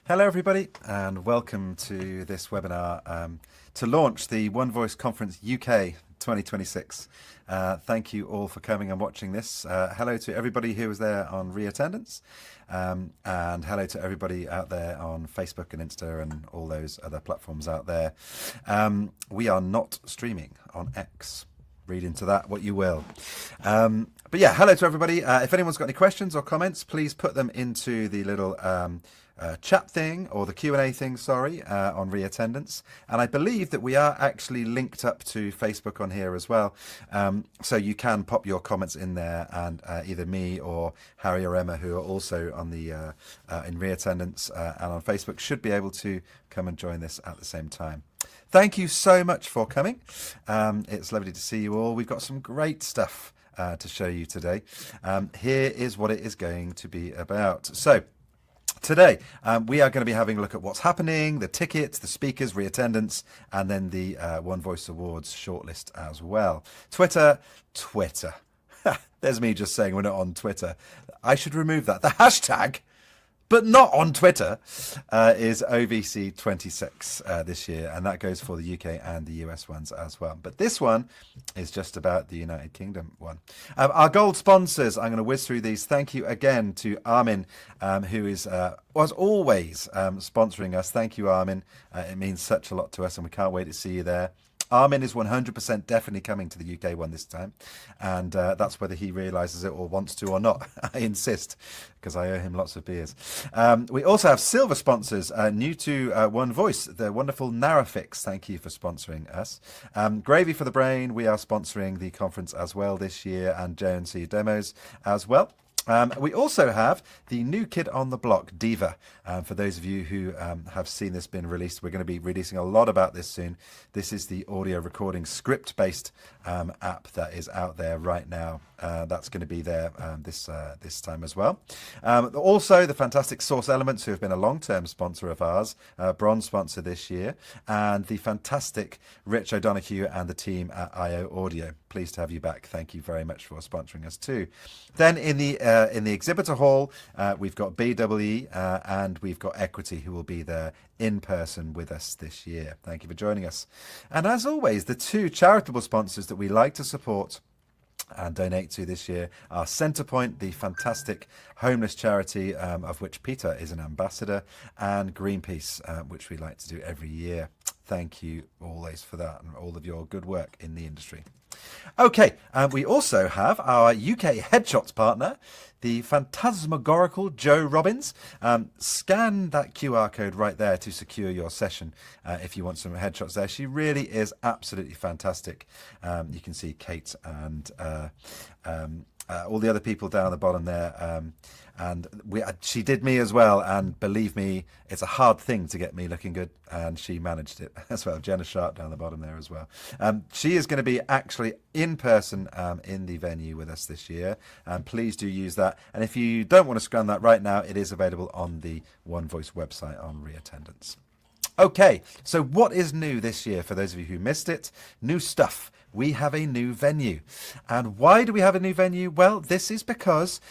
Hello everybody and welcome to this webinar to launch the One Voice Conference UK 2026. Thank you all for coming and watching this. Hello to everybody who was there on re-attendance and hello to everybody out there on Facebook and Insta and all those other platforms out there. We are not streaming on X. Read into that what you will. But yeah, hello to everybody. If anyone's got any questions or comments, please put them into the little chat thing or the Q&A thing, on re-attendance. And I believe that we are actually linked up to Facebook on here as well. So you can pop your comments in there and either me or Harry or Emma, who are also on the in re-attendance and on Facebook, should be able to come and join this at the same time. Thank you so much for coming. It's lovely to see you all. We've got some great stuff to show you today. Here is what it is going to be about. So today, we are going to be having a look at what's happening, the tickets, the speakers, re-attendance, and then the One Voice Awards shortlist as well. Twitter. There's me just saying we're not on Twitter. I should remove that. The hashtag, but not on Twitter, is OVC 26 this year, and that goes for the UK and the US ones as well. But this one is just about the United Kingdom one. Our gold sponsors, I'm going to whiz through these. Thank you again to Armin, who is, was always sponsoring us. Thank you, Armin. It means such a lot to us, and we can't wait to see you there. Armin is 100% definitely coming to the UK one this time, and that's whether he realises it or wants to or not. I insist, because I owe him lots of beers. We also have silver sponsors, new to One Voice, the wonderful Narrafix. Thank you for sponsoring us. Gravy for the Brain, we are sponsoring the conference as well this year, and J&C Demos as well. We also have the new kid on the block, Diva. For those of you who have seen this been released, we're going to be releasing a lot about this soon. This is the audio recording script-based app that is out there right now. That's going to be there this time as well. Also, the fantastic Source Elements, who have been a long-term sponsor of ours, bronze sponsor this year, and the fantastic Rich O'Donoghue and the team at IO Audio. Pleased to have you back. Thank you very much for sponsoring us too. Then in the exhibitor hall, we've got BWE and we've got Equity, who will be there in person with us this year. Thank you for joining us. And as always, the two charitable sponsors that we like to support and donate to this year are Centrepoint, the fantastic homeless charity of which Peter is an ambassador, and Greenpeace, which we like to do every year. Thank you always for that and all of your good work in the industry. Okay, we also have our UK headshots partner, the phantasmagorical Joe Robbins. Scan that QR code right there to secure your session if you want some headshots there. She really is absolutely fantastic. You can see Kate and all the other people down the bottom there. And she did me as well, and believe me, it's a hard thing to get me looking good, and she managed it as well. Jenna Sharp down the bottom there as well. She is going to be actually in person in the venue with us this year, and please do use that. And if you don't want to scan that right now, it is available on the One Voice website on re-attendance. Okay, so what is new this year for those of you who missed it? New stuff. We have a new venue. And why do we have a new venue? Well, this is because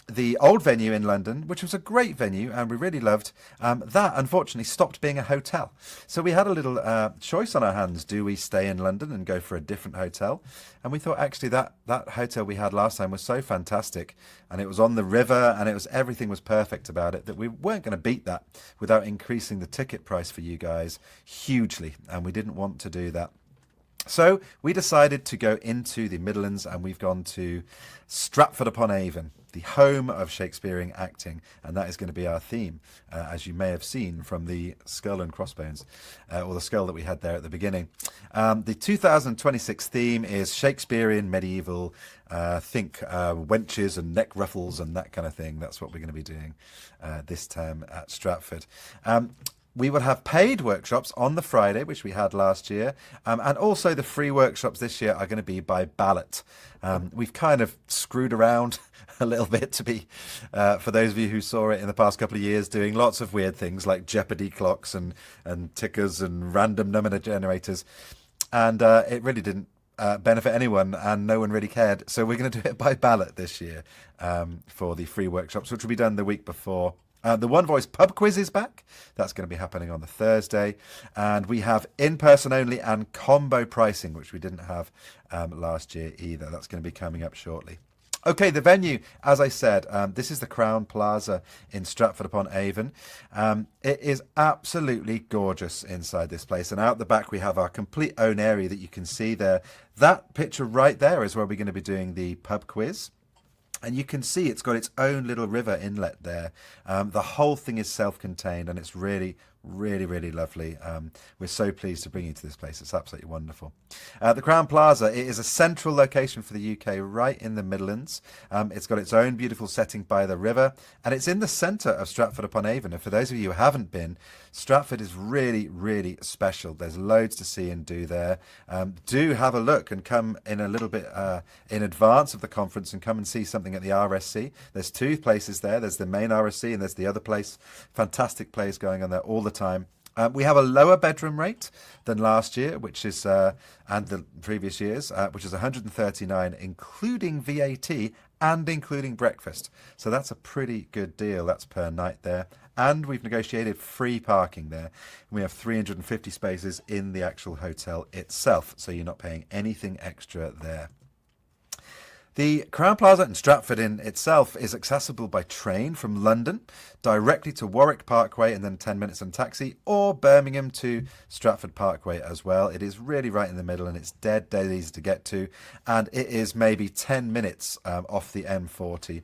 the old venue in London, which was a great venue and we really loved, that unfortunately stopped being a hotel. So we had a little choice on our hands. Do we stay in London and go for a different hotel? And we thought actually that hotel we had last time was so fantastic, and it was on the river, and everything was perfect about it, that we weren't going to beat that without increasing the ticket price for you guys hugely, and we didn't want to do that. So we decided to go into the Midlands, and we've gone to Stratford-upon-Avon, the home of Shakespearean acting, and that is going to be our theme, as you may have seen from the skull and crossbones, or the skull that we had there at the beginning. The 2026 theme is Shakespearean medieval, think wenches and neck ruffles and that kind of thing. That's what we're going to be doing this time at Stratford. We will have paid workshops on the Friday, which we had last year, and also the free workshops this year are going to be by ballot. We've kind of screwed around a little bit to be, for those of you who saw it in the past couple of years, doing lots of weird things like Jeopardy clocks and tickers and random number generators, and it really didn't benefit anyone, and no one really cared. So we're going to do it by ballot this year for the free workshops, which will be done the week before The One Voice pub quiz is back. That's going to be happening on the Thursday. And we have in-person only and combo pricing, which we didn't have last year either. That's going to be coming up shortly. Okay, the venue, as I said, this is the Crown Plaza in Stratford-upon-Avon. It is absolutely gorgeous inside this place. And out the back, we have our complete own area that you can see there. That picture right there is where we're going to be doing the pub quiz. And you can see it's got its own little river inlet there. The whole thing is self-contained, and it's really, really, really lovely. We're so pleased to bring you to this place. It's absolutely wonderful. The Crown Plaza, it is a central location for the UK, right in the Midlands. It's got its own beautiful setting by the river, and it's in the centre of Stratford-upon-Avon. And for those of you who haven't been, Stratford is really, really special. There's loads to see and do there. Do have a look and come in a little bit in advance of the conference and come and see something at the RSC. There's two places there. There's the main RSC and there's the other place. Fantastic plays going on there all the time. We have a lower bedroom rate than last year, which is and the previous years, which is 139, including VAT and including breakfast. So that's a pretty good deal. That's per night there. And we've negotiated free parking there. We have 350 spaces in the actual hotel itself, so you're not paying anything extra there. The Crown Plaza in Stratford in itself is accessible by train from London directly to Warwick Parkway and then 10 minutes on taxi, or Birmingham to Stratford Parkway as well. It is really right in the middle and it's dead easy to get to, and it is maybe 10 minutes off the M40.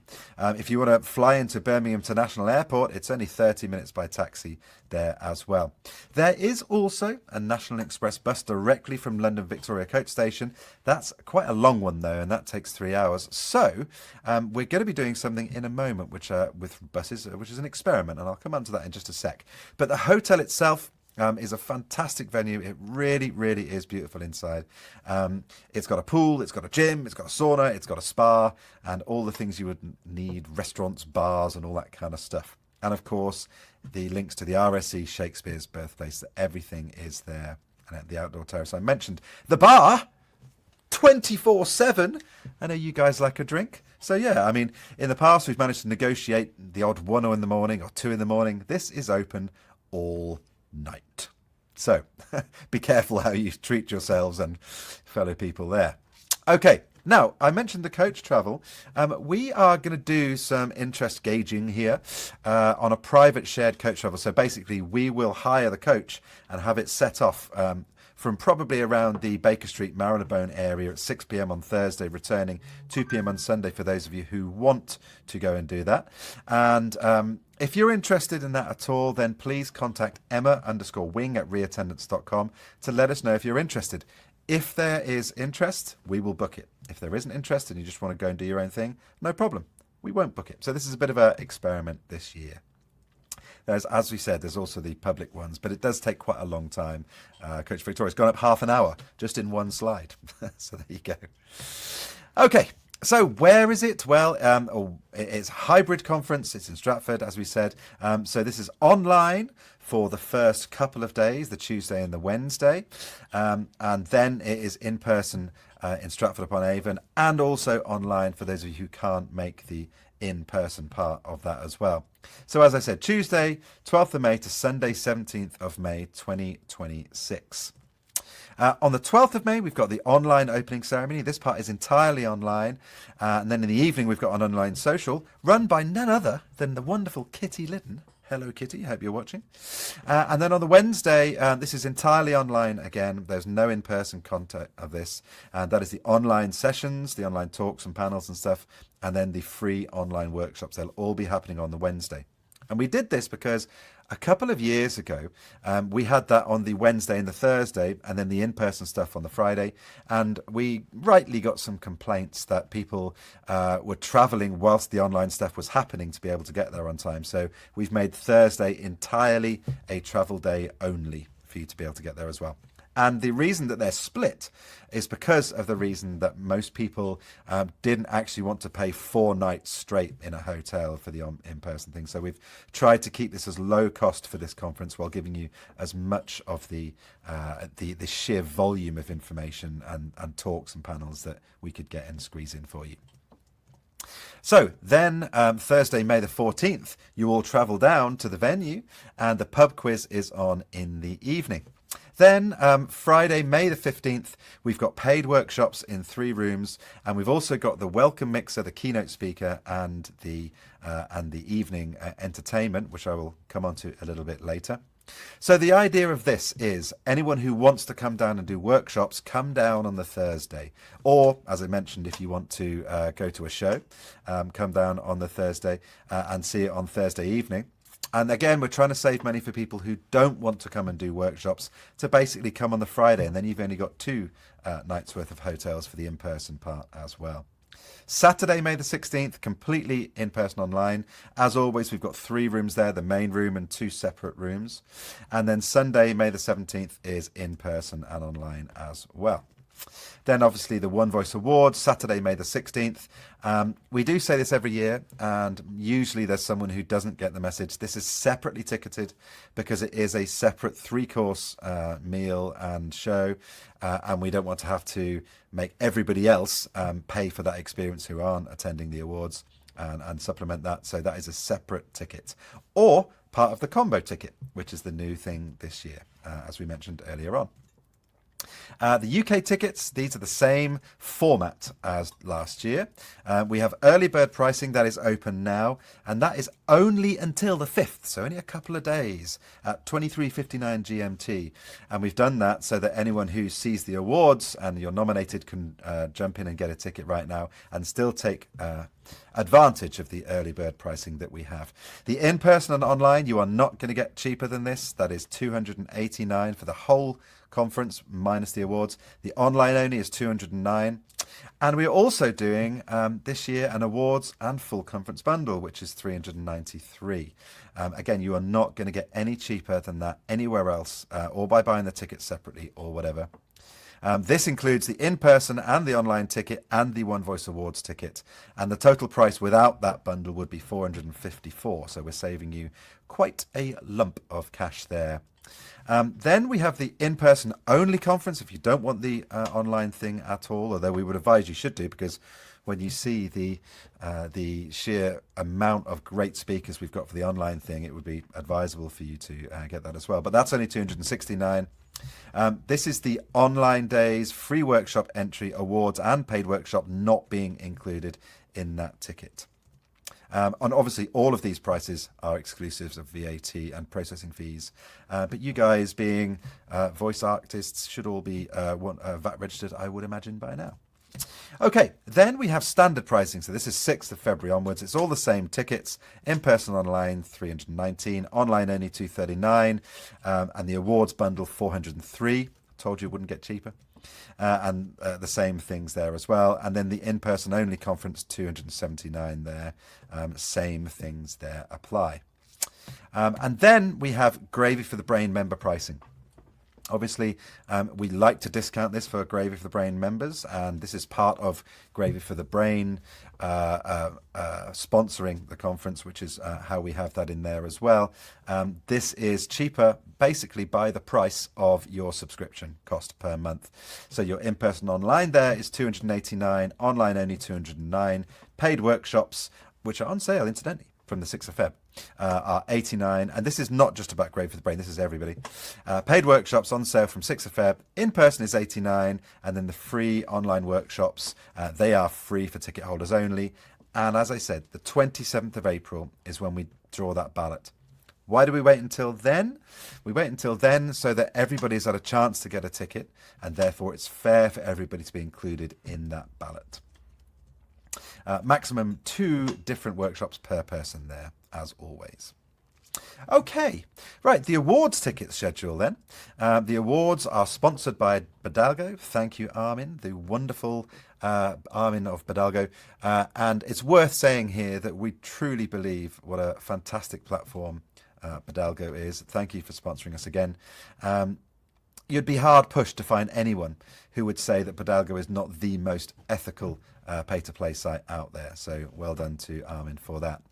If you want to fly into Birmingham International Airport, it's only 30 minutes by taxi there as well. There is also a National Express bus directly from London Victoria Coach Station. That's quite a long one though, and that takes 3 hours. So we're going to be doing something in a moment which with buses, which is an experiment, and I'll come on to that in just a sec. But the hotel itself is a fantastic venue. It really, really is beautiful inside. It's got a pool, it's got a gym, it's got a sauna, it's got a spa, and all the things you would need, restaurants, bars, and all that kind of stuff. And of course, the links to the RSC, Shakespeare's birthplace, everything is there. And at the outdoor terrace, I mentioned the bar, 24/7. I know you guys like a drink. So yeah, I mean, in the past, we've managed to negotiate the odd 1 in the morning or 2 in the morning. This is open all night. So be careful how you treat yourselves and fellow people there. Okay. Now, I mentioned the coach travel. We are going to do some interest gauging here on a private shared coach travel. So basically, we will hire the coach and have it set off from probably around the Baker Street, Marylebone area at 6 p.m. on Thursday, returning 2 p.m. on Sunday for those of you who want to go and do that. And if you're interested in that at all, then please contact emma_wing@reattendance.com to let us know if you're interested. If there is interest, we will book it. If there isn't interest and you just want to go and do your own thing, no problem. We won't book it. So this is a bit of an experiment this year. As we said, there's also the public ones, but it does take quite a long time. Coach Victoria's gone up half an hour just in one slide. So there you go. Okay. So where is it? Well, it's a hybrid conference. It's in Stratford, as we said. So this is online for the first couple of days, the Tuesday and the Wednesday. And then it is in person in Stratford-upon-Avon, and also online for those of you who can't make the in-person part of that as well. So as I said, Tuesday, 12th of May to Sunday, 17th of May, 2026. On the 12th of May, we've got the online opening ceremony. This part is entirely online. And then in the evening, we've got an online social run by none other than the wonderful Kitty Liddon. Hello, Kitty. I hope you're watching. And then on the Wednesday, this is entirely online again. There's no in-person content of this. And that is the online sessions, the online talks and panels and stuff, and then the free online workshops. They'll all be happening on the Wednesday. And we did this because a couple of years ago, we had that on the Wednesday and the Thursday, and then the in-person stuff on the Friday. And we rightly got some complaints that people were travelling whilst the online stuff was happening to be able to get there on time. So we've made Thursday entirely a travel day only for you to be able to get there as well. And the reason that they're split is because of the reason that most people didn't actually want to pay 4 nights straight in a hotel for the in-person thing. So we've tried to keep this as low cost for this conference while giving you as much of the sheer volume of information and talks and panels that we could get and squeeze in for you. So then Thursday, May the 14th, you all travel down to the venue and the pub quiz is on in the evening. Then Friday, May the 15th, we've got paid workshops in 3 rooms, and we've also got the welcome mixer, the keynote speaker, and the evening entertainment, which I will come on to a little bit later. So the idea of this is anyone who wants to come down and do workshops, come down on the Thursday. Or, as I mentioned, if you want to go to a show, come down on the Thursday and see it on Thursday evening. And again, we're trying to save money for people who don't want to come and do workshops to basically come on the Friday, and then you've only got 2 nights worth of hotels for the in-person part as well. Saturday, May the 16th, completely in-person online. As always, we've got 3 rooms there, the main room and 2 separate rooms. And then Sunday, May the 17th is in-person and online as well. Then obviously the One Voice Awards, Saturday, May the 16th. We do say this every year, and usually there's someone who doesn't get the message. This is separately ticketed because it is a separate 3-course meal and show, and we don't want to have to make everybody else pay for that experience who aren't attending the awards and supplement that. So that is a separate ticket, or part of the combo ticket, which is the new thing this year, as we mentioned earlier on. The UK tickets, these are the same format as last year. We have early bird pricing that is open now, and that is only until the 5th, so only a couple of days at 23:59 GMT. And we've done that so that anyone who sees the awards and you're nominated can jump in and get a ticket right now and still take advantage of the early bird pricing that we have. The in-person and online, you are not going to get cheaper than this. That is $289 for the whole conference minus the awards. The online only is $209, and we're also doing this year an awards and full conference bundle, which is $393. Again, you are not going to get any cheaper than that anywhere else, or by buying the tickets separately or whatever. This includes the in-person and the online ticket and the One Voice Awards ticket, and the total price without that bundle would be $454, so we're saving you quite a lump of cash there. Then we have the in-person only conference if you don't want the online thing at all, although we would advise you should do, because when you see the sheer amount of great speakers we've got for the online thing, it would be advisable for you to get that as well. But that's only $269. This is the online days, free workshop entry, awards and paid workshop not being included in that ticket. And obviously all of these prices are exclusives of VAT and processing fees, but you guys being voice artists should all be VAT registered, I would imagine, by now. Okay, then we have standard pricing. So this is 6th of February onwards. It's all the same tickets, in-person online $319, online only $239, and the awards bundle $403. Told you it wouldn't get cheaper. And the same things there as well. And then the in-person only conference, $279 there. Same things there apply. And then we have Gravy for the Brain member pricing. Obviously, we like to discount this for Gravy for the Brain members, and this is part of Gravy for the Brain sponsoring the conference, which is how we have that in there as well. This is cheaper basically by the price of your subscription cost per month. So your in-person online there is $289, online only $209, paid workshops, which are on sale incidentally from the 6th of Feb, are $89, and this is not just about Gravy for the Brain, this is everybody. Paid workshops on sale from 6th of Feb, in person is $89, and then the free online workshops, they are free for ticket holders only. And as I said, the 27th of April is when we draw that ballot. Why do we wait until then? We wait until then so that everybody's had a chance to get a ticket, and therefore it's fair for everybody to be included in that ballot. Maximum 2 different workshops per person there, as always. Okay, right, the awards ticket schedule then. The awards are sponsored by Badalgo. Thank you, Armin, the wonderful Armin of Badalgo. And it's worth saying here that we truly believe what a fantastic platform Badalgo is. Thank you for sponsoring us again. You'd be hard pushed to find anyone who would say that Badalgo is not the most ethical pay-to-play site out there. So well done to Armin for that.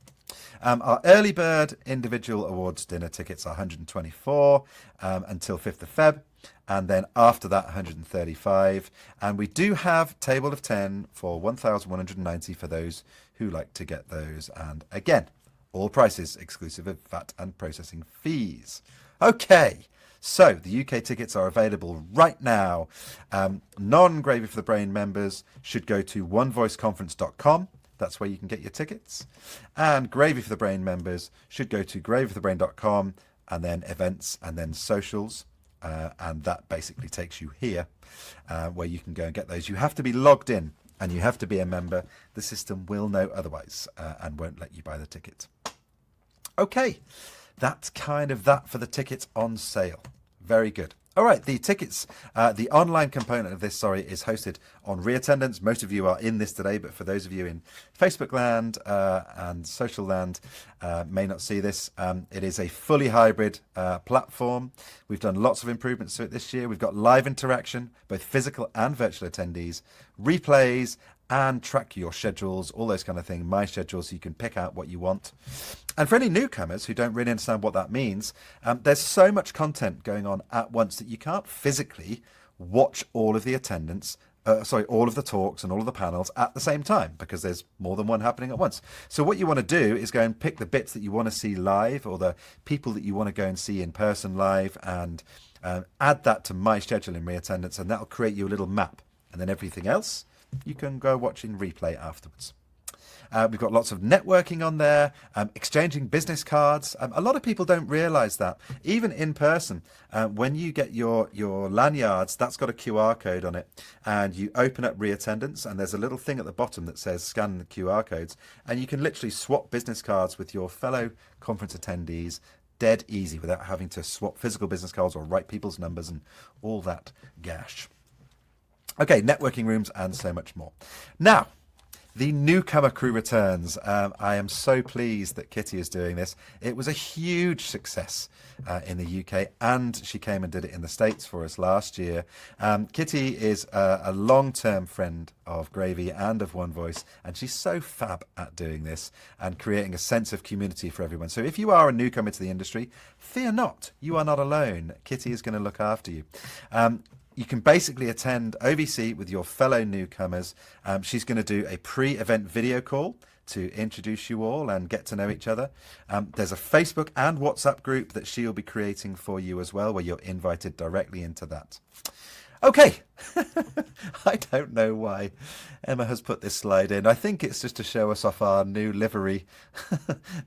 Our early bird individual awards dinner tickets are $124 until 5th of Feb. And then after that, $135. And we do have table of 10 for $1,190 for those who like to get those. And again, all prices exclusive of VAT and processing fees. Okay, so the UK tickets are available right now. Non-Gravy for the Brain members should go to onevoiceconference.com. That's where you can get your tickets. And Gravy for the Brain members should go to gravyforthebrain.com and then events and then socials. And that basically takes you here where you can go and get those. You have to be logged in and you have to be a member. The system will know otherwise and won't let you buy the ticket. Okay, that's kind of that for the tickets on sale. Very good. All right, the tickets, the online component of this, is hosted on Reattendance. Most of you are in this today, but for those of you in Facebook land and social land may not see this, it is a fully hybrid platform. We've done lots of improvements to it this year. We've got live interaction, both physical and virtual attendees, replays, and track your schedules, all those kind of things, my schedule, so you can pick out what you want. And for any newcomers who don't really understand what that means, there's so much content going on at once that you can't physically watch all of the attendance, all of the talks and all of the panels at the same time, because there's more than one happening at once. So what you want to do is go and pick the bits that you want to see live, or the people that you want to go and see in person live, and add that to my schedule in Reattendance, and that'll create you a little map. And then everything else you can go watch in replay afterwards. We've got lots of networking on there, exchanging business cards. A lot of people don't realise that. Even in person, when you get your lanyards, that's got a QR code on it. And you open up Reattendance, and there's a little thing at the bottom that says scan the QR codes. And you can literally swap business cards with your fellow conference attendees dead easy without having to swap physical business cards or write people's numbers and all that gash. Okay, networking rooms and so much more. Now, the newcomer crew returns. I am so pleased that Kitty is doing this. It was a huge success in the UK, and she came and did it in the States for us last year. Kitty is a long-term friend of Gravy and of One Voice, and she's so fab at doing this and creating a sense of community for everyone. So if you are a newcomer to the industry, fear not, you are not alone. Kitty is going to look after you. You can basically attend OVC with your fellow newcomers. She's going to do a pre-event video call to introduce you all and get to know each other. There's a Facebook and WhatsApp group that she'll be creating for you as well, where you're invited directly into that. Okay, I don't know why Emma has put this slide in. I think it's just to show us off our new livery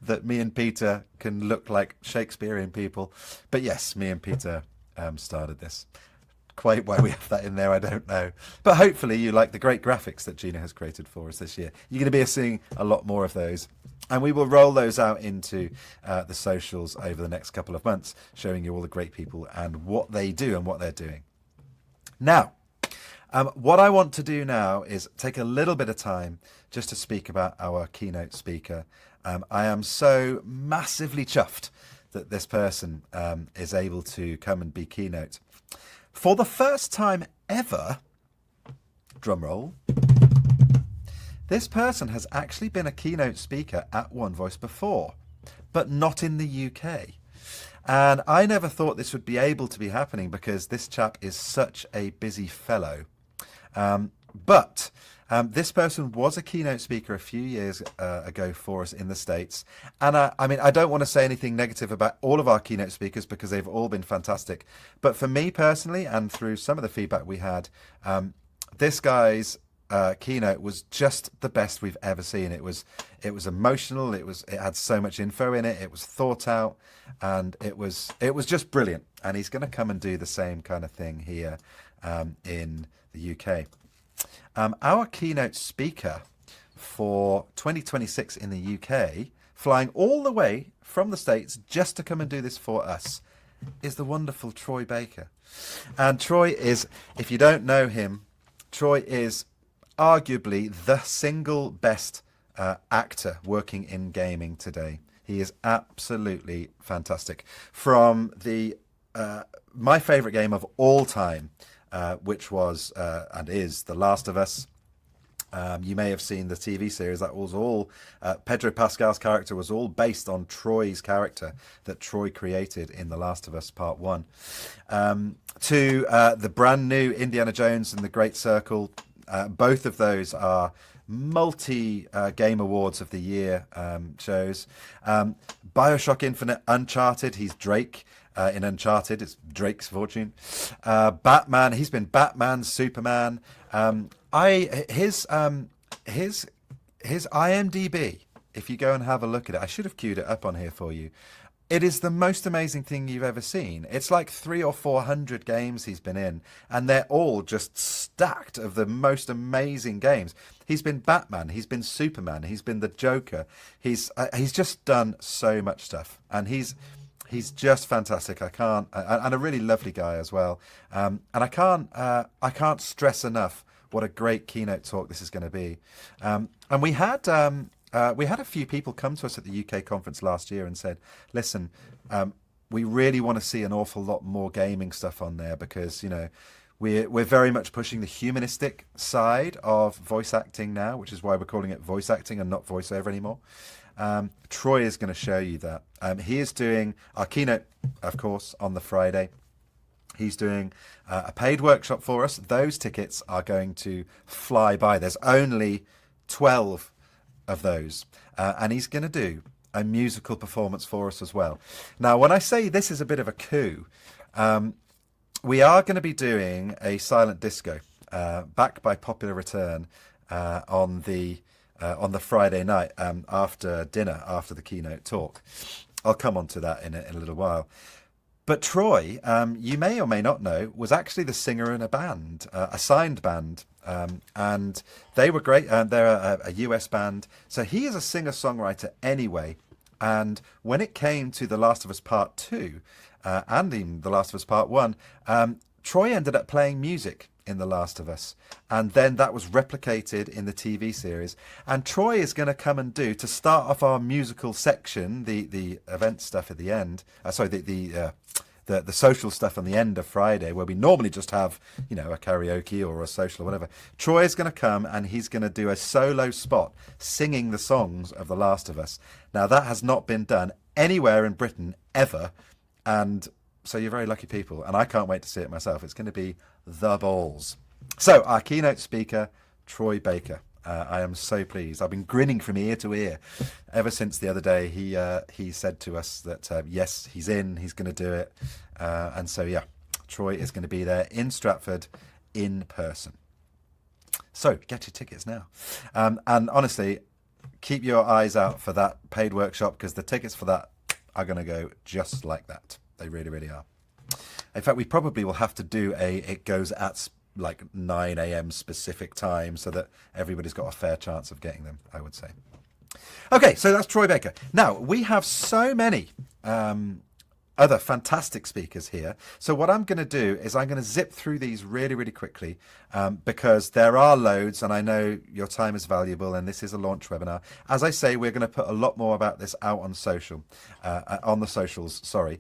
that me and Peter can look like Shakespearean people. But yes, me and Peter started this. Quite why we have that in there, I don't know. But hopefully you like the great graphics that Gina has created for us this year. You're going to be seeing a lot more of those. And we will roll those out into the socials over the next couple of months, showing you all the great people and what they do and what they're doing. Now, what I want to do now is take a little bit of time just to speak about our keynote speaker. I am so massively chuffed that this person is able to come and be keynote. For the first time ever, drum roll, this person has actually been a keynote speaker at One Voice before, but not in the UK. And I never thought this would be able to be happening because this chap is such a busy fellow. But this person was a keynote speaker a few years ago for us in the States. And I mean, I don't want to say anything negative about all of our keynote speakers because they've all been fantastic. But for me personally, and through some of the feedback we had, this guy's keynote was just the best we've ever seen. It was emotional. It had so much info in it. It was thought out, and it was just brilliant. And he's going to come and do the same kind of thing here in the UK. Our keynote speaker for 2026 in the UK, flying all the way from the States just to come and do this for us, is the wonderful Troy Baker. And Troy is, if you don't know him, Troy is arguably the single best actor working in gaming today. He is absolutely fantastic. From the my favourite game of all time, which was and is The Last of Us. You may have seen the TV series. That was all Pedro Pascal's character was all based on Troy's character that Troy created in The Last of Us Part 1. To the brand new Indiana Jones and the Great Circle, Both of those are multi-game awards of the year shows. Bioshock Infinite, Uncharted, he's Drake. In Uncharted, it's Drake's fortune. Batman, he's been Batman, Superman. His IMDb, if you go and have a look at it, I should have queued it up on here for you. It is the most amazing thing you've ever seen. It's like 300 or 400 games he's been in, and they're all just stacked of the most amazing games. He's been Batman, he's been Superman, he's been the Joker. He's just done so much stuff, and he's just fantastic. And a really lovely guy as well. And I can't stress enough what a great keynote talk this is going to be. And we had a few people come to us at the UK conference last year and said, listen, we really want to see an awful lot more gaming stuff on there, because, you know, we're very much pushing the humanistic side of voice acting now, which is why we're calling it voice acting and not voiceover anymore. Troy is going to show you that. He is doing our keynote, of course, on the Friday. He's doing a paid workshop for us. Those tickets are going to fly by. There's only 12 of those. And he's going to do a musical performance for us as well. Now, when I say this is a bit of a coup, we are going to be doing a silent disco, back by popular return, on the Friday night, after dinner, after the keynote talk. I'll come on to that in a little while. But Troy, you may or may not know, was actually the singer in a band, a signed band, and they were great. They're a US band, so he is a singer-songwriter anyway. And when it came to The Last of Us Part 2, and in The Last of Us Part 1, Troy ended up playing music in The Last of Us, and then that was replicated in the TV series. And Troy is going to come and do, to start off our musical section, the event stuff at the end, the social stuff on the end of Friday, where we normally just have, you know, a karaoke or a social or whatever. Troy is going to come and he's going to do a solo spot singing the songs of The Last of Us. Now, that has not been done anywhere in Britain ever, and so you're very lucky people, and I can't wait to see it myself. It's going to be the balls. So, our keynote speaker, Troy Baker. I am so pleased. I've been grinning from ear to ear ever since the other day. He said to us that, yes, he's in, he's going to do it. And so, yeah, Troy is going to be there in Stratford in person. So, get your tickets now. And honestly, keep your eyes out for that paid workshop, because the tickets for that are going to go just like that. They really, really are. In fact, we probably will have to do it goes at like 9 a.m. specific time, so that everybody's got a fair chance of getting them, I would say. Okay, so that's Troy Baker. Now, we have so many other fantastic speakers here. So what I'm going to do is I'm going to zip through these really, really quickly, because there are loads, and I know your time is valuable, and this is a launch webinar. As I say, we're going to put a lot more about this out on social, on the socials, sorry.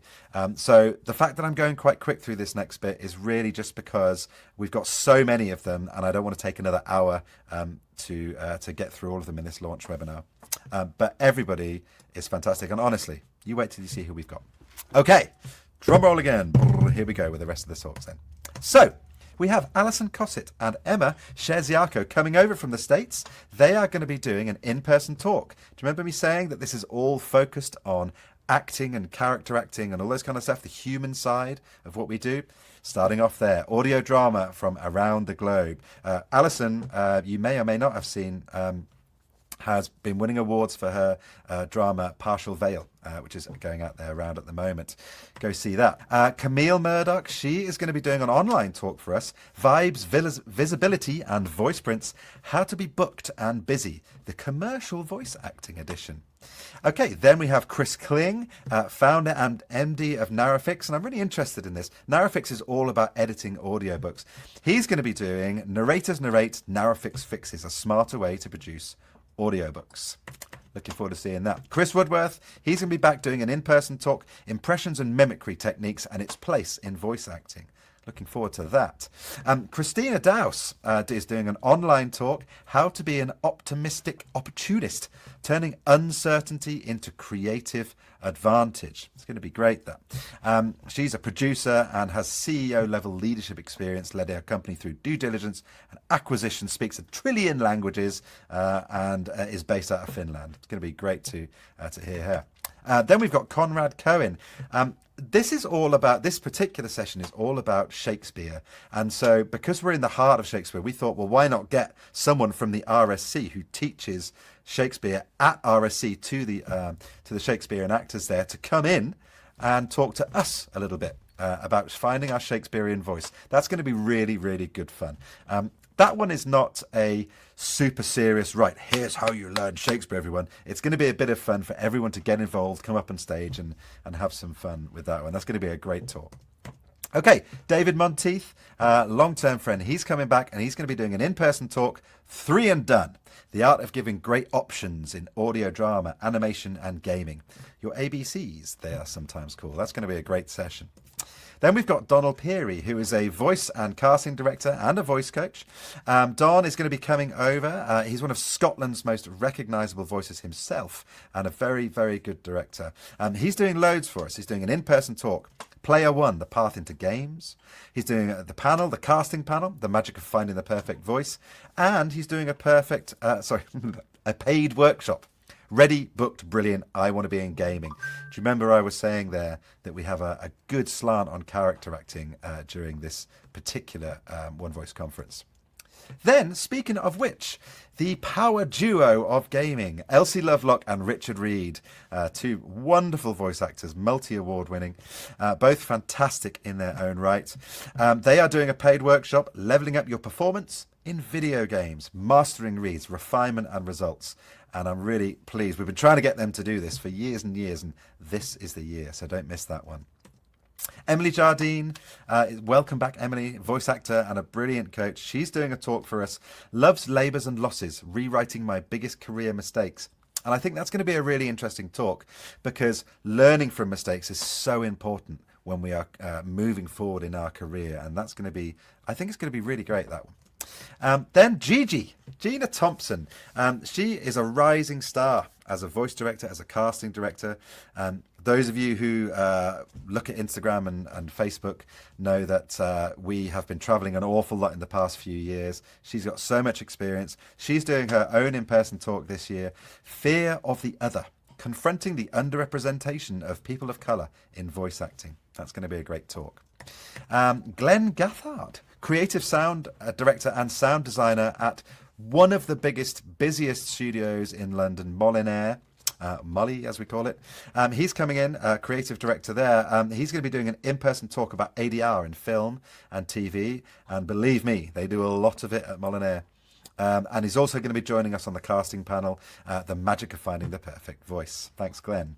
So the fact that I'm going quite quick through this next bit is really just because we've got so many of them, and I don't want to take another hour to get through all of them in this launch webinar. But everybody is fantastic, and honestly, you wait till you see who we've got. Okay, drum roll again. Here we go with the rest of the talks then. So, we have Alison Cossett and Emma Scherziaco coming over from the States. They are going to be doing an in-person talk. Do you remember me saying that this is all focused on acting and character acting and all those kind of stuff, the human side of what we do? Starting off there, audio drama from around the globe. Alison, you may or may not have seen, has been winning awards for her drama Partial Veil, which is going out there around at the moment. Go see that. Camille Murdoch, she is going to be doing an online talk for us. Vibes, Visibility and Voice Prints, How to be Booked and Busy, the commercial voice acting edition. Okay, then we have Chris Kling, founder and MD of Narrowfix, and I'm really interested in this. Narrowfix is all about editing audiobooks. He's going to be doing Narrators Narrate, Narrowfix Fixes, a smarter way to produce audiobooks. Looking forward to seeing that. Chris Woodworth, he's going to be back doing an in-person talk, Impressions and Mimicry Techniques and its Place in Voice Acting. Looking forward to that. Christina Dowse is doing an online talk, How to be an Optimistic Opportunist, Turning Uncertainty into Creative Advantage. It's going to be great, that. She's a producer and has CEO-level leadership experience, led her company through due diligence and acquisition, speaks a trillion languages, and is based out of Finland. It's going to be great to hear her. Then we've got Conrad Cohen. This particular session is all about Shakespeare. And so because we're in the heart of Shakespeare, we thought, well, why not get someone from the RSC who teaches Shakespeare at RSC to the Shakespearean actors there to come in and talk to us a little bit about finding our Shakespearean voice. That's going to be really, really good fun. That one is not a super serious, right, here's how you learn Shakespeare, everyone. It's going to be a bit of fun for everyone to get involved, come up on stage and have some fun with that one. That's going to be a great talk. Okay, David Monteith, long-term friend, he's coming back and he's going to be doing an in-person talk, 3 and Done, the art of giving great options in audio drama, animation and gaming. Your ABCs, they are sometimes called. That's going to be a great session. Then we've got Donald Peary, who is a voice and casting director and a voice coach. Don is going to be coming over. He's one of Scotland's most recognisable voices himself and a very, very good director. He's doing loads for us. He's doing an in-person talk. Player 1, the path into games. He's doing the panel, the casting panel, the magic of finding the perfect voice. And he's doing a paid workshop. Ready, booked, brilliant, I want to be in gaming. Do you remember I was saying there that we have a good slant on character acting during this particular One Voice conference? Then, speaking of which, the power duo of gaming, Elsie Lovelock and Richard Reed, 2 wonderful voice actors, multi-award winning, both fantastic in their own right. They are doing a paid workshop, leveling up your performance in video games, mastering reads, refinement and results. And I'm really pleased. We've been trying to get them to do this for years and years, and this is the year, so don't miss that one. Emily Jardine, welcome back, Emily, voice actor and a brilliant coach. She's doing a talk for us, Love's Labours and Losses, Rewriting My Biggest Career Mistakes. And I think that's going to be a really interesting talk because learning from mistakes is so important when we are moving forward in our career. And that's going to be, I think it's going to be really great, that one. Then Gina Thompson. She is a rising star as a voice director, as a casting director. Those of you who look at Instagram and Facebook know that we have been traveling an awful lot in the past few years. She's got so much experience. She's doing her own in-person talk this year, Fear of the Other, confronting the underrepresentation of people of colour in voice acting. That's going to be a great talk. Glenn Gathard, creative sound director and sound designer at one of the busiest studios in London, Molinaire, Molly as we call it. He's coming in, creative director there. He's going to be doing an in-person talk about ADR in film and TV, and believe me, they do a lot of it at Molinaire. And he's also going to be joining us on the casting panel, The Magic of Finding the Perfect Voice. Thanks, Glenn.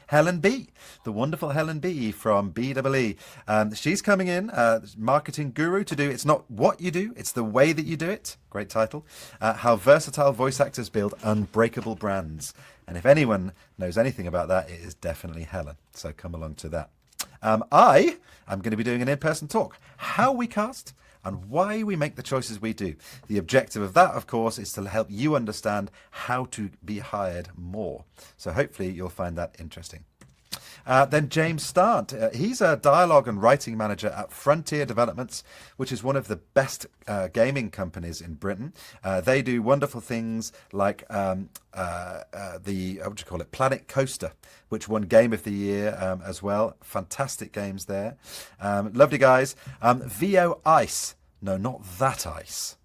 Helen B, the wonderful Helen B from BEE. She's coming in, marketing guru, to do It's Not What You Do, It's the Way That You Do It. Great title. How versatile voice actors build unbreakable brands. And if anyone knows anything about that, it is definitely Helen. So come along to that. I am going to be doing an in-person talk. How we cast and why we make the choices we do. The objective of that, of course, is to help you understand how to be hired more. So hopefully you'll find that interesting. Then James Start, he's a dialogue and writing manager at Frontier Developments, which is one of the best gaming companies in Britain. They do wonderful things like Planet Coaster, which won Game of the Year as well. Fantastic games there. Lovely guys. VO Ice. No, not that ice.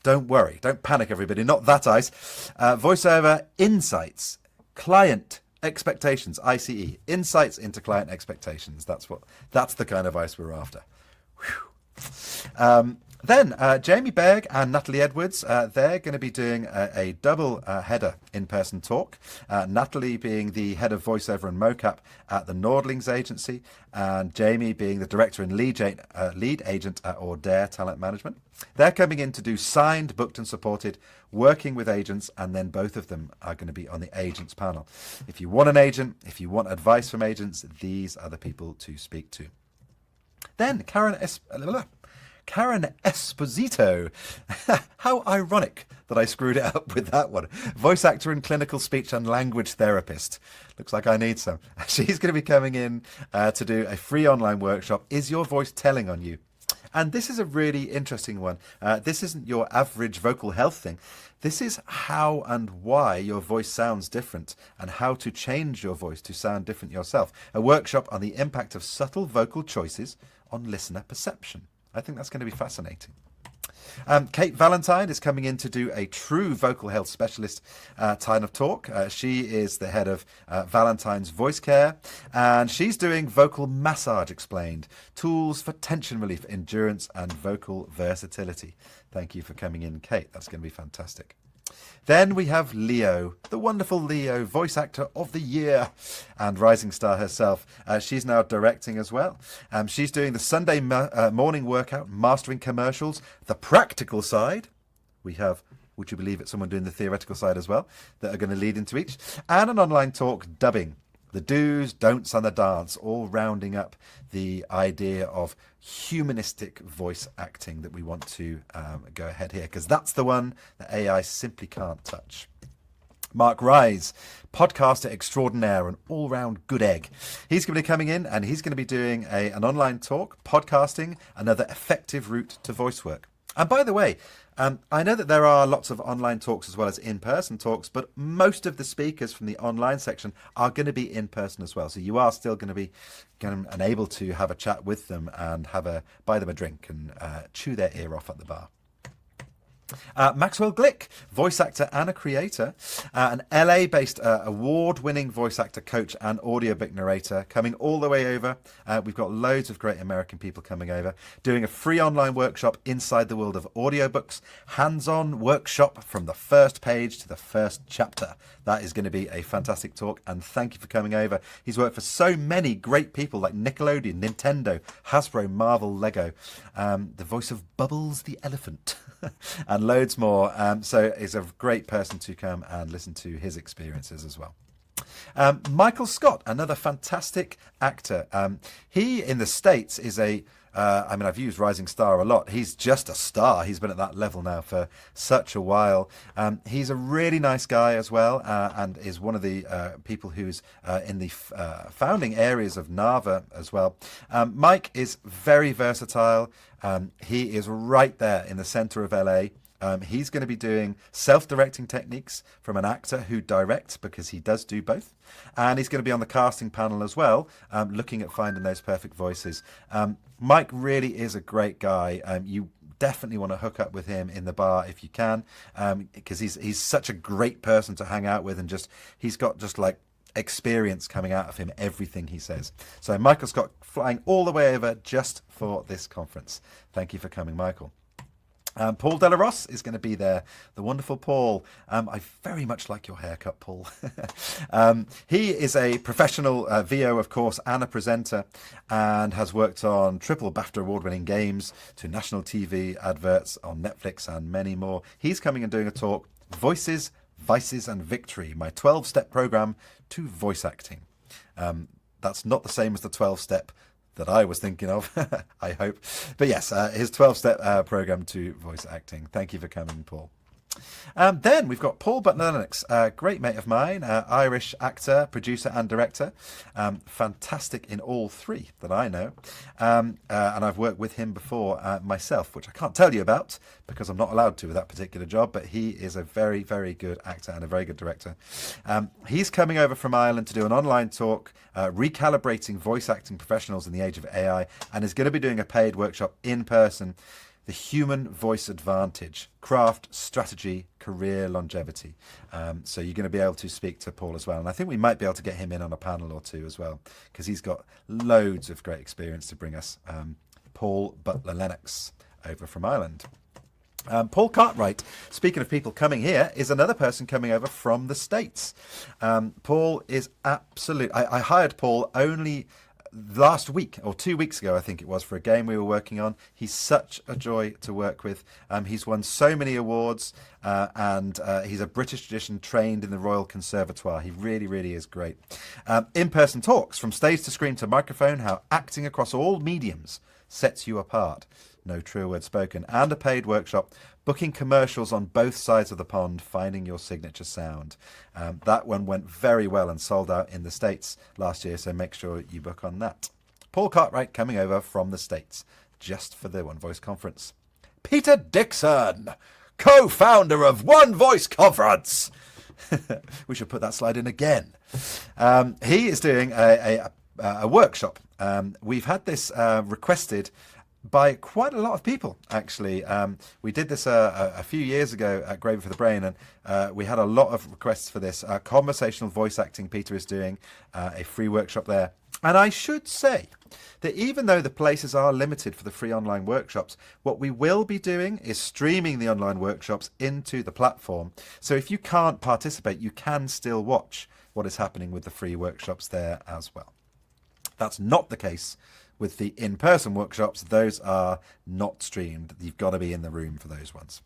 Don't worry. Don't panic, everybody. Not that ice. Voiceover Insights. Client Expectations, ICE, insights into client expectations. That's the kind of ice we're after. Then Jamie Berg and Natalie Edwards, they're going to be doing a double header in-person talk. Natalie being the head of voiceover and mocap at the Nordlings agency, and Jamie being the director and lead agent at Dare Talent Management. They're coming in to do signed, booked and supported, working with agents, and then both of them are going to be on the agents panel. If you want an agent, if you want advice from agents, these are the people to speak to. Then Karen Esposito. How ironic that I screwed it up with that one. Voice actor and clinical speech and language therapist. Looks like I need some. She's going to be coming in to do a free online workshop. Is your voice telling on you? And this is a really interesting one. This isn't your average vocal health thing. This is how and why your voice sounds different and how to change your voice to sound different yourself. A workshop on the impact of subtle vocal choices on listener perception. I think that's going to be fascinating. Kate Valentine is coming in to do a true vocal health specialist kind of talk. She is the head of Valentine's Voice Care, and she's doing vocal massage explained, tools for tension relief, endurance, and vocal versatility. Thank you for coming in, Kate. That's going to be fantastic. Then we have Leo, the wonderful Leo, voice actor of the year and rising star herself. She's now directing as well. She's doing the Sunday morning workout, mastering commercials, the practical side. We have, would you believe it, someone doing the theoretical side as well that are going to lead into each. And an online talk, dubbing. The do's, don'ts and the dance, all rounding up the idea of humanistic voice acting that we want to go ahead here, because that's the one that AI simply can't touch. Mark Rise, podcaster extraordinaire, an all-round good egg. He's going to be coming in and he's going to be doing an online talk, podcasting, another effective route to voice work. And by the way, I know that there are lots of online talks as well as in-person talks, but most of the speakers from the online section are going to be in person as well. So you are still going to be able to have a chat with them and buy them a drink and chew their ear off at the bar. Maxwell Glick, voice actor and a creator, an LA-based award-winning voice actor, coach and audiobook narrator, coming all the way over. We've got loads of great American people coming over, doing a free online workshop inside the world of audiobooks, hands-on workshop from the first page to the first chapter. That is going to be a fantastic talk, and thank you for coming over. He's worked for so many great people like Nickelodeon, Nintendo, Hasbro, Marvel, Lego, the voice of Bubbles the elephant, and loads more. So he's a great person to come and listen to his experiences as well. Michael Scott, another fantastic actor. He in the States is I've used Rising Star a lot. He's just a star. He's been at that level now for such a while. He's a really nice guy as well, and is one of the people who's in the founding areas of NAVA as well. Mike is very versatile. He is right there in the center of LA. He's going to be doing self-directing techniques from an actor who directs, because he does do both. And he's going to be on the casting panel as well, looking at finding those perfect voices. Mike really is a great guy. You definitely want to hook up with him in the bar if you can, because he's such a great person to hang out with, and he's got like experience coming out of him, everything he says. So Michael Scott flying all the way over just for this conference. Thank you for coming, Michael. Paul Delarosse is going to be there, the wonderful Paul. I very much like your haircut, Paul. He is a professional VO, of course, and a presenter, and has worked on triple BAFTA award-winning games to national TV adverts on Netflix and many more. He's coming and doing a talk, Voices, Vices and Victory, my 12-step program to voice acting. That's not the same as the 12-step that I was thinking of, I hope. But yes, his 12-step program to voice acting. Thank you for coming, Paul. Then we've got Paul Butler-Lennox, a great mate of mine, Irish actor, producer and director. Fantastic in all three that I know. And I've worked with him before myself, which I can't tell you about because I'm not allowed to with that particular job, but he is a very, very good actor and a very good director. He's coming over from Ireland to do an online talk, recalibrating voice acting professionals in the age of AI, and is going to be doing a paid workshop in person. The human voice advantage, craft, strategy, career longevity. So you're going to be able to speak to Paul as well. And I think we might be able to get him in on a panel or two as well, because he's got loads of great experience to bring us. Paul Butler-Lennox over from Ireland. Paul Cartwright, speaking of people coming here, is another person coming over from the States. Paul is absolute. I hired Paul only last week or 2 weeks ago, I think it was, for a game we were working on. He's such a joy to work with. He's won so many awards, and he's a British tradition trained in the Royal Conservatoire. He really, really is great. In-person talks, from stage to screen to microphone, how acting across all mediums sets you apart. No truer word spoken. And a paid workshop, booking commercials on both sides of the pond, finding your signature sound. That one went very well and sold out in the States last year, so make sure you book on that. Paul Cartwright coming over from the States just for the One Voice conference. Peter Dixon, co-founder of One Voice Conference. We should put that slide in again. He is doing a workshop. We've had this requested by quite a lot of people, actually. We did this a few years ago at Gravy for the Brain, and we had a lot of requests for this. Conversational voice acting, Peter is doing a free workshop there. And I should say that even though the places are limited for the free online workshops, what we will be doing is streaming the online workshops into the platform. So if you can't participate, you can still watch what is happening with the free workshops there as well. That's not the case with the in-person workshops. Those are not streamed. You've got to be in the room for those ones.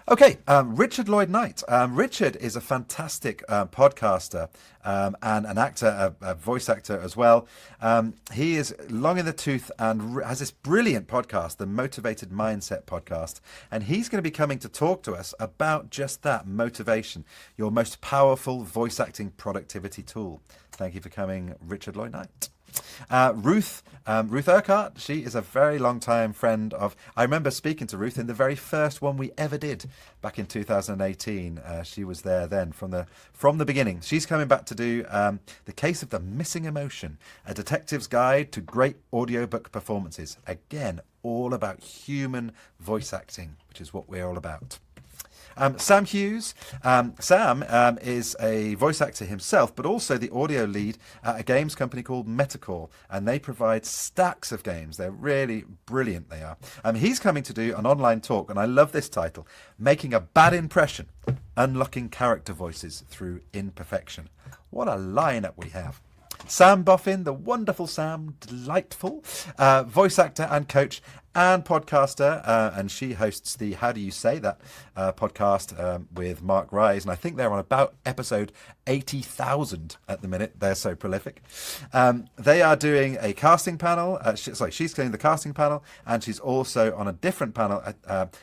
Okay, Richard Lloyd Knight. Richard is a fantastic podcaster and an actor, a voice actor as well. He is long in the tooth and has this brilliant podcast, the Motivated Mindset podcast. And he's going to be coming to talk to us about just that, motivation, your most powerful voice acting productivity tool. Thank you for coming, Richard Lloyd Knight. Ruth Urquhart, she is a very long time friend of, I remember speaking to Ruth in the very first one we ever did back in 2018. She was there then from the beginning. She's coming back to do The Case of the Missing Emotion, a detective's guide to great audiobook performances. Again, all about human voice acting, which is what we're all about. Sam Hughes. Sam is a voice actor himself, but also the audio lead at a games company called Metacore, and they provide stacks of games. They're really brilliant, they are. He's coming to do an online talk, and I love this title, Making a Bad Impression, Unlocking Character Voices Through Imperfection. What a lineup we have. Sam Boffin, the wonderful Sam, delightful voice actor and coach and podcaster, and she hosts the How Do You Say That podcast with Mark Rise, and I think they're on about episode 80,000 at the minute. They're so prolific. They are doing a casting panel. She's doing the casting panel, and she's also on a different panel.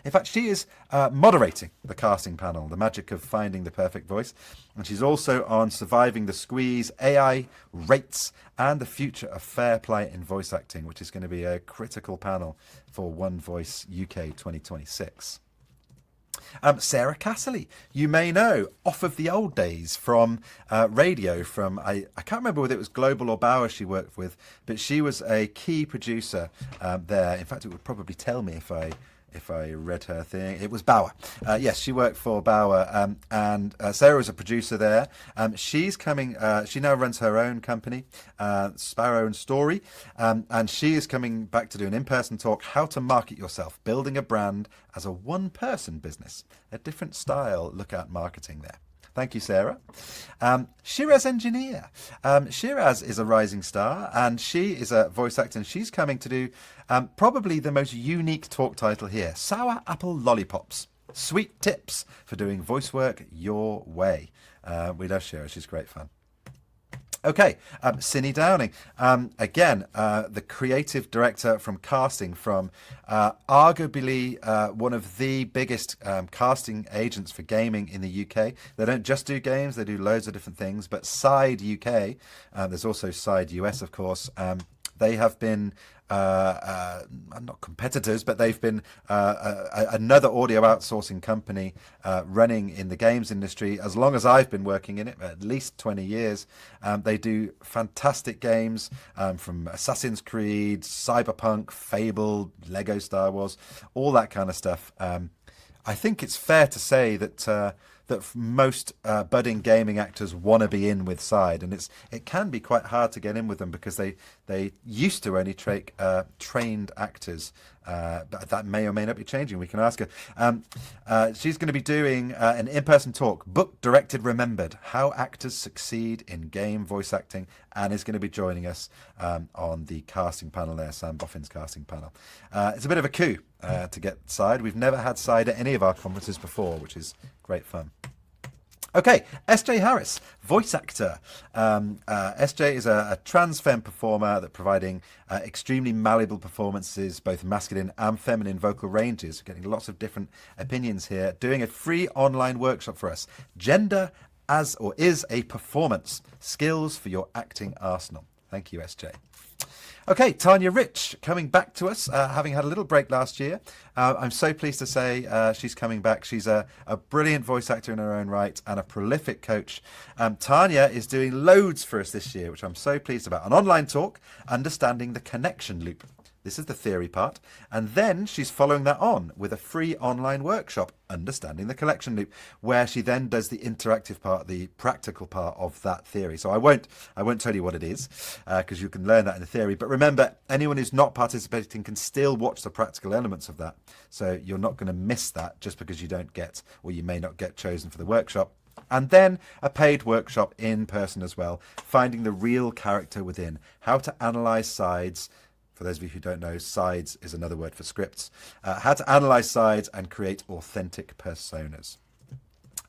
In fact, she is moderating the casting panel, the magic of finding the perfect voice. And she's also on Surviving the Squeeze, AI, Rates, and the Future of Fair Play in Voice Acting, which is going to be a critical panel for One Voice UK 2026. Sarah Casserly, you may know, off of the old days from radio, from, I can't remember whether it was Global or Bauer she worked with, but she was a key producer there. In fact, it would probably tell me if I read her thing. It was Bauer. Yes, she worked for Bauer, and Sarah was a producer there. She's coming, she now runs her own company, Sparrow and Story, and she is coming back to do an in-person talk, How to Market Yourself, Building a Brand as a One-Person Business. A different style look at marketing there. Thank you, Sarah. Shiraz Engineer. Shiraz is a rising star, and she is a voice actor, and she's coming to do probably the most unique talk title here, Sour Apple Lollipops, Sweet Tips for Doing Voice Work Your Way. We love Shiraz, she's great fun. Okay, Cindy Downing, again, the creative director from casting from arguably one of the biggest casting agents for gaming in the UK. They don't just do games, they do loads of different things, but Side UK, there's also Side US, of course, they have been not competitors, but they've been another audio outsourcing company running in the games industry as long as I've been working in it, at least 20 years. They do fantastic games from Assassin's Creed, Cyberpunk, Fable, Lego Star Wars, all that kind of stuff. I think it's fair to say that most budding gaming actors want to be in with Side, and it can be quite hard to get in with them because they used to only take trained actors, but that may or may not be changing. We can ask her. She's going to be doing an in-person talk, Book Directed Remembered, How Actors Succeed in Game Voice Acting, and is going to be joining us on the casting panel there, Sam Boffin's casting panel. It's a bit of a coup to get Side. We've never had Side at any of our conferences before, which is great fun. Okay, SJ Harris, voice actor. SJ is a trans femme performer that providing extremely malleable performances, both masculine and feminine vocal ranges. We're getting lots of different opinions here. Doing a free online workshop for us. Gender as or is a performance. Skills for your acting arsenal. Thank you, SJ. Okay, Tanya Rich coming back to us, having had a little break last year. I'm so pleased to say she's coming back. She's a brilliant voice actor in her own right and a prolific coach. Tanya is doing loads for us this year, which I'm so pleased about. An online talk, Understanding the Connection Loop. This is the theory part. And then she's following that on with a free online workshop, Understanding the Connection Loop, where she then does the interactive part, the practical part of that theory. So I won't tell you what it is, because you can learn that in the theory. But remember, anyone who's not participating can still watch the practical elements of that. So you're not going to miss that just because you don't get, or you may not get chosen for the workshop. And then a paid workshop in person as well, finding the real character within, how to analyze sides. For those of you who don't know, sides is another word for scripts. How to analyze sides and create authentic personas.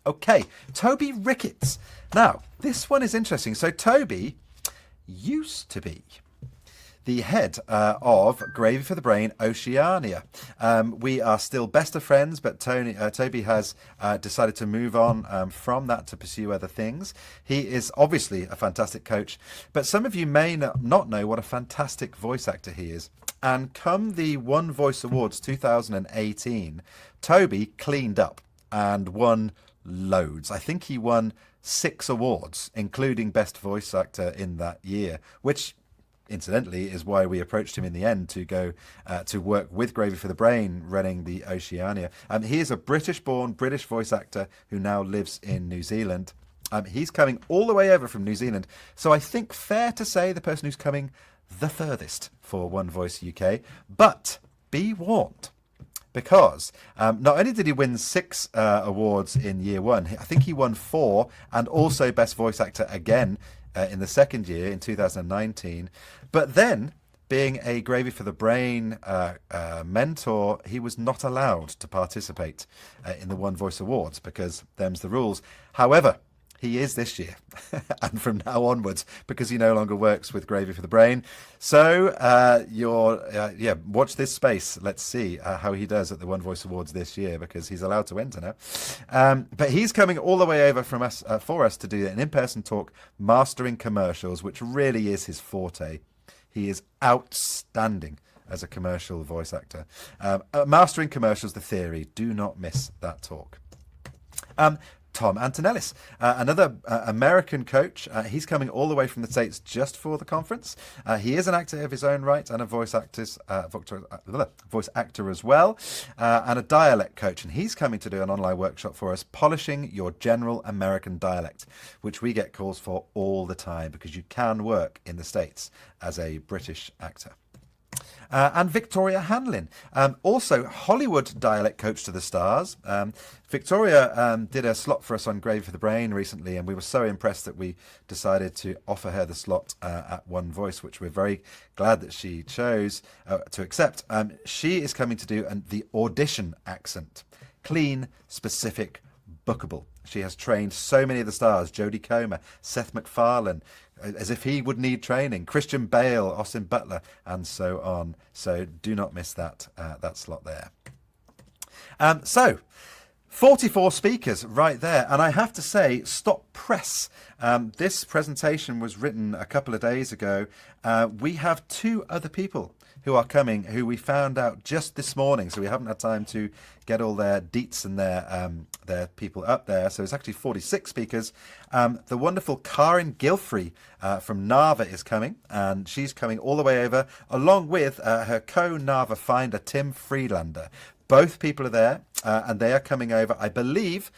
Okay, Toby Ricketts. Now, this one is interesting. So Toby used to be the head of Gravy for the Brain Oceania. We are still best of friends, but Toby has decided to move on from that to pursue other things. He is obviously a fantastic coach, but some of you may not know what a fantastic voice actor he is. And come the One Voice Awards 2018, Toby cleaned up and won loads. I think he won 6 awards, including Best Voice Actor in that year, which incidentally is why we approached him in the end to go to work with Gravy for the Brain running the Oceania. He is a British-born British voice actor who now lives in New Zealand. He's coming all the way over from New Zealand, so I think fair to say the person who's coming the furthest for One Voice UK. But be warned, because not only did he win 6 awards in year 1, I think he won 4, and also Best Voice Actor again in the second year in 2019. But then, being a Gravy for the Brain mentor, he was not allowed to participate in the One Voice Awards because them's the rules. However, he is this year and from now onwards, because he no longer works with Gravy for the Brain. So watch this space. Let's see how he does at the One Voice Awards this year, because he's allowed to enter now. But he's coming all the way over from us for us to do an in-person talk, Mastering Commercials, which really is his forte. He is outstanding as a commercial voice actor. Mastering Commercials, the theory. Do not miss that talk. Tom Antonellis, another American coach. He's coming all the way from the States just for the conference. He is an actor of his own right and a voice actor as well, and a dialect coach. And he's coming to do an online workshop for us, Polishing Your General American Dialect, which we get calls for all the time because you can work in the States as a British actor. And Victoria Hanlin, also Hollywood dialect coach to the stars. Victoria did a slot for us on Gravy for the Brain recently, and we were so impressed that we decided to offer her the slot at One Voice, which we're very glad that she chose to accept. She is coming to do the audition accent. Clean, specific, bookable. She has trained so many of the stars, Jodie Comer, Seth MacFarlane, as if he would need training, Christian Bale, Austin Butler, and so on. So do not miss that slot there. So 44 speakers right there. And I have to say, stop press. This presentation was written a couple of days ago. We have 2 other people who are coming, who we found out just this morning. So we haven't had time to get all their deets and their people up there. So it's actually 46 speakers. The wonderful Karen Gilfrey from Narva is coming, and she's coming all the way over, along with her co-Narva finder, Tim Freelander. Both people are there, and they are coming over. I believe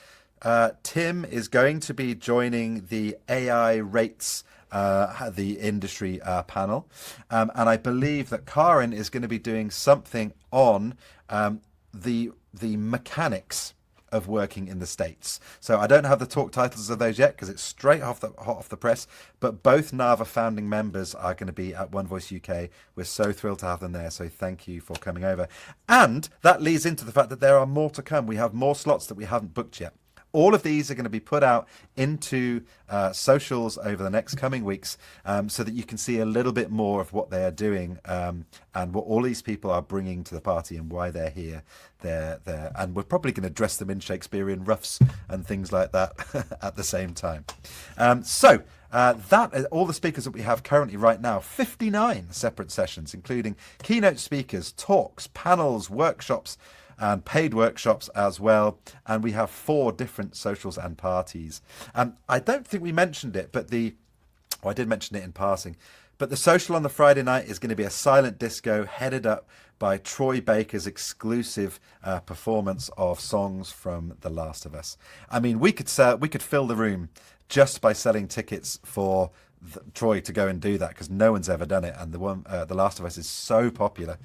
Tim is going to be joining the AI rates the industry panel, and I believe that Karen is going to be doing something on the mechanics of working in the States. So I don't have the talk titles of those yet because it's straight hot off the press, but both Narva founding members are going to be at One Voice UK. We're so thrilled to have them there, so thank you for coming over. And that leads into the fact that there are more to come. We have more slots that we haven't booked yet. All of these are going to be put out into socials over the next coming weeks, so that you can see a little bit more of what they are doing, and what all these people are bringing to the party and why they're here. And we're probably going to dress them in Shakespearean ruffs and things like that at the same time. That is all the speakers that we have currently right now. 59 separate sessions, including keynote speakers, talks, panels, workshops, and paid workshops as well. And we have 4 different socials and parties. I don't think we mentioned it, but I did mention it in passing. But the social on the Friday night is going to be a silent disco headed up by Troy Baker's exclusive performance of songs from The Last of Us. I mean, we could fill the room just by selling tickets for Troy to go and do that, because no one's ever done it, and The Last of Us is so popular.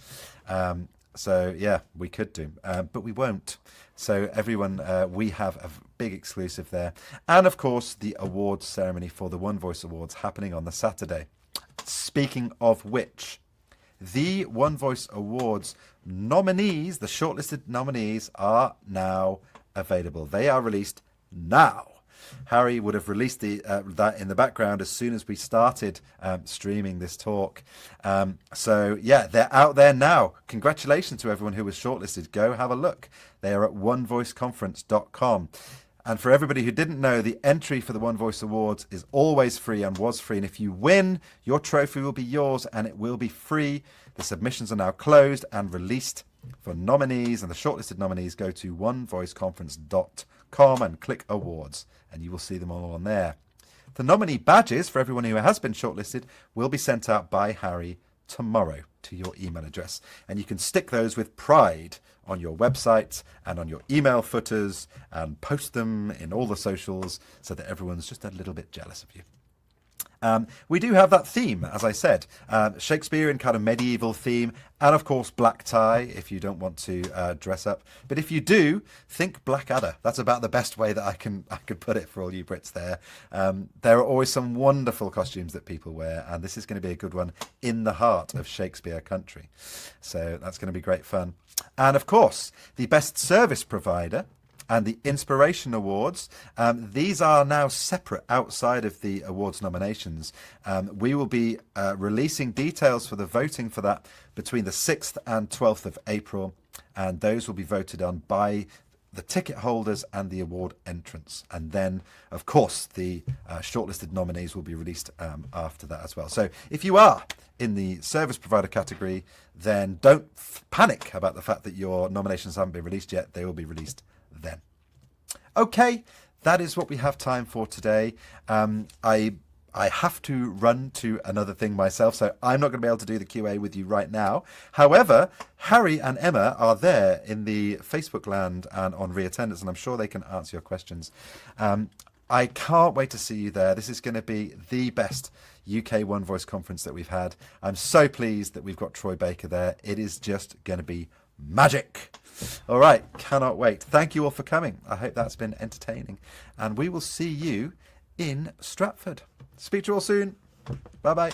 So yeah, we could do, but we won't. So everyone, we have a big exclusive there, and of course the awards ceremony for the One Voice Awards happening on the Saturday. Speaking of which, the One Voice Awards nominees, the shortlisted nominees, are now available. They are released now. Harry would have released that in the background as soon as we started streaming this talk. So yeah, they're out there now. Congratulations to everyone who was shortlisted. Go have a look. They are at onevoiceconference.com. And for everybody who didn't know, the entry for the One Voice Awards is always free and was free. And if you win, your trophy will be yours and it will be free. The submissions are now closed and released for nominees. And the shortlisted nominees, go to onevoiceconference.com and click awards, and you will see them all on there. The nominee badges for everyone who has been shortlisted will be sent out by Harry tomorrow to your email address. And you can stick those with pride on your website and on your email footers and post them in all the socials so that everyone's just a little bit jealous of you. We do have that theme, as I said, Shakespearean kind of medieval theme, and of course black tie if you don't want to dress up. But if you do, think Blackadder. That's about the best way that I could put it for all you Brits there. There are always some wonderful costumes that people wear, and this is going to be a good one in the heart of Shakespeare country. So that's going to be great fun. And of course, the best service provider and the Inspiration Awards, these are now separate outside of the awards nominations. We will be releasing details for the voting for that between the 6th and 12th of April, and those will be voted on by the ticket holders and the award entrants. And then, of course, the shortlisted nominees will be released after that as well. So if you are in the service provider category, then don't panic about the fact that your nominations haven't been released yet. They will be released then. Okay, that is what we have time for today. I have to run to another thing myself, so I'm not going to be able to do the QA with you right now. However, Harry and Emma are there in the Facebook land and on reattendance, and I'm sure they can answer your questions. I can't wait to see you there. This is going to be the best UK One Voice conference that we've had. I'm so pleased that we've got Troy Baker there. It is just going to be magic. All right, cannot wait. Thank you all for coming. I hope that's been entertaining, and we will see you in Stratford. Speak to you all soon. Bye bye.